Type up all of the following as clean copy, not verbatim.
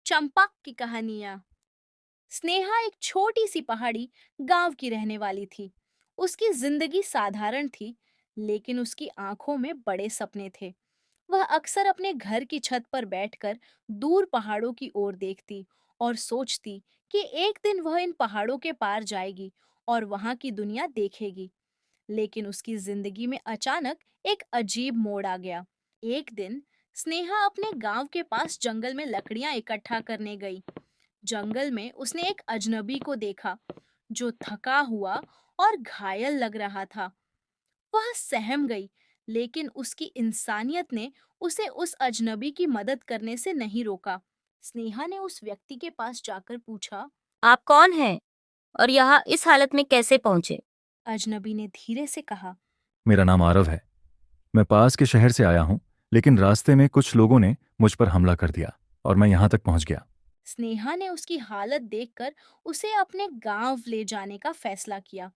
चंपा की कहानियां। स्नेहा एक छोटी सी पहाड़ी गांव की रहने वाली थी। उसकी जिंदगी साधारण थी, लेकिन उसकी आंखों में बड़े सपने थे। वह अक्सर अपने घर की छत पर बैठकर दूर पहाड़ों की ओर देखती और सोचती कि एक दिन वह इन पहाड़ों के पार जाएगी और वहां की दुनिया देखेगी। लेकिन उसकी जिंदगी में अचानक एक अजीब मोड़ आ गया। एक दिन स्नेहा अपने गांव के पास जंगल में लकड़ियां इकट्ठा करने गई। जंगल में उसने एक अजनबी को देखा जो थका हुआ और घायल लग रहा था। वह सहम गई, लेकिन उसकी इंसानियत ने उसे उस अजनबी की मदद करने से नहीं रोका। स्नेहा ने उस व्यक्ति के पास जाकर पूछा। आप कौन हैं और यहाँ इस हालत में कैसे पहुंचे? अजनबी ने धीरे से कहा। मेरा नाम आरव है। मैं पास के शहर से आया हूँ, लेकिन रास्ते में कुछ लोगों ने मुझ पर हमला कर दिया और मैं यहाँ तक पहुँच गया। स्नेहा ने उसकी हालत देखकर उसे अपने गांव ले जाने का फैसला किया।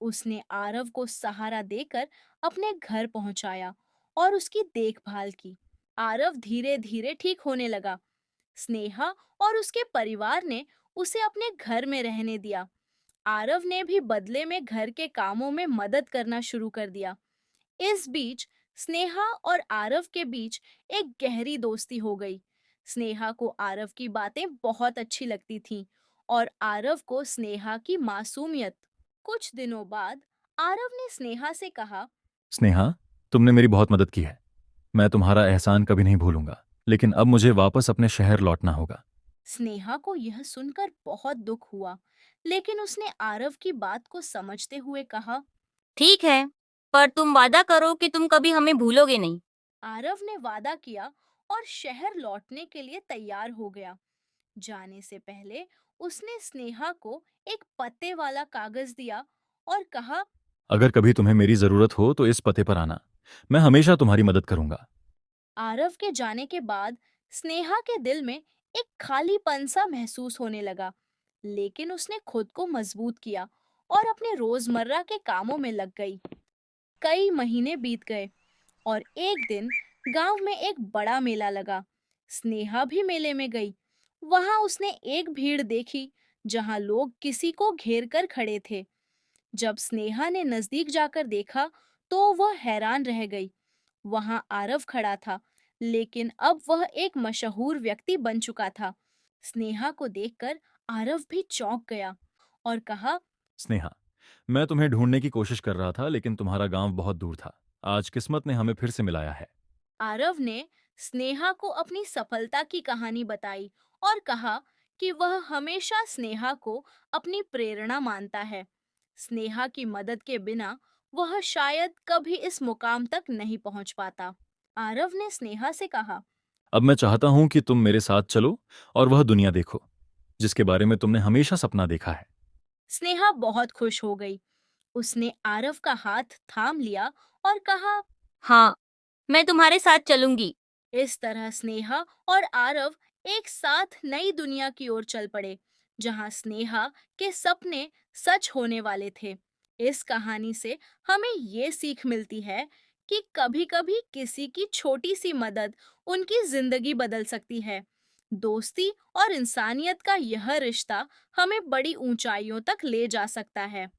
उसने आरव को सहारा देकर अपने घर पहुंचाया और उसकी देखभाल की। आरव धीरे धीरे ठीक होने लगा। स्नेहा और उसके परिवार ने उसे अपने घर में रहने दिया। आरव ने भी बदले में घर के कामों में मदद करना शुरू कर दिया। इस बीच स्नेहा और आरव के बीच एक गहरी दोस्ती हो गई। स्नेहा को आरव की बातें बहुत अच्छी लगती थीं और आरव को स्नेहा की मासूमियत। कुछ दिनों बाद आरव ने स्नेहा से कहा। स्नेहा, तुमने मेरी बहुत मदद की है। मैं तुम्हारा एहसान कभी नहीं भूलूंगा, लेकिन अब मुझे वापस अपने शहर लौटना होगा। स्नेहा को यह सुनकर बहुत दुख हुआ, लेकिन उसने आरव की बात को समझते हुए कहा। ठीक है, पर तुम वादा करो कि तुम कभी हमें भूलोगे नहीं। आरव ने वादा किया और शहर लौटने के लिए तैयार हो गया। जाने से पहले उसने स्नेहा को एक पत्ते वाला कागज दिया और कहा। अगर कभी तुम्हें मेरी जरूरत हो तो इस पते पर आना। मैं हमेशा तुम्हारी मदद करूंगा। आरव के जाने के बाद स्नेहा के दिल में एक खालीपन सा महसूस होने लगा, लेकिन उसने खुद को मजबूत किया और अपने रोजमर्रा के कामों में लग गई। कई महीने बीत गए और एक दिन गांव में एक बड़ा मेला लगा। स्नेहा भी मेले में गई। वहां उसने एक भीड़ देखी जहां लोग किसी को घेर कर खड़े थे। जब स्नेहा ने नजदीक जाकर देखा तो वह हैरान रह गई। वहां आरव खड़ा था, लेकिन अब वह एक मशहूर व्यक्ति बन चुका था। स्नेहा को देखकर आरव भी चौंक गया और कहा। स्नेहा, मैं तुम्हें ढूंढने की कोशिश कर रहा था, लेकिन तुम्हारा गांव बहुत दूर था। आज किस्मत ने हमें फिर से मिलाया है। आरव ने स्नेहा को अपनी सफलता की कहानी बताई और कहा कि वह हमेशा स्नेहा को अपनी प्रेरणा मानता है। स्नेहा की मदद के बिना वह शायद कभी इस मुकाम तक नहीं पहुंच पाता। आरव ने स्नेहा से कहा। अब मैं चाहता हूं कि तुम मेरे साथ चलो और वह दुनिया देखो जिसके बारे में तुमने हमेशा सपना देखा है। स्नेहा बहुत खुश हो गई। उसने आरव का हाथ थाम लिया और कहा। हाँ, मैं तुम्हारे साथ चलूंगी। इस तरह स्नेहा और आरव एक साथ नई दुनिया की ओर चल पड़े, जहां स्नेहा के सपने सच होने वाले थे। इस कहानी से हमें ये सीख मिलती है कि कभी-कभी किसी की छोटी सी मदद उनकी जिंदगी बदल सकती है। दोस्ती और इंसानियत का यह रिश्ता हमें बड़ी ऊंचाइयों तक ले जा सकता है।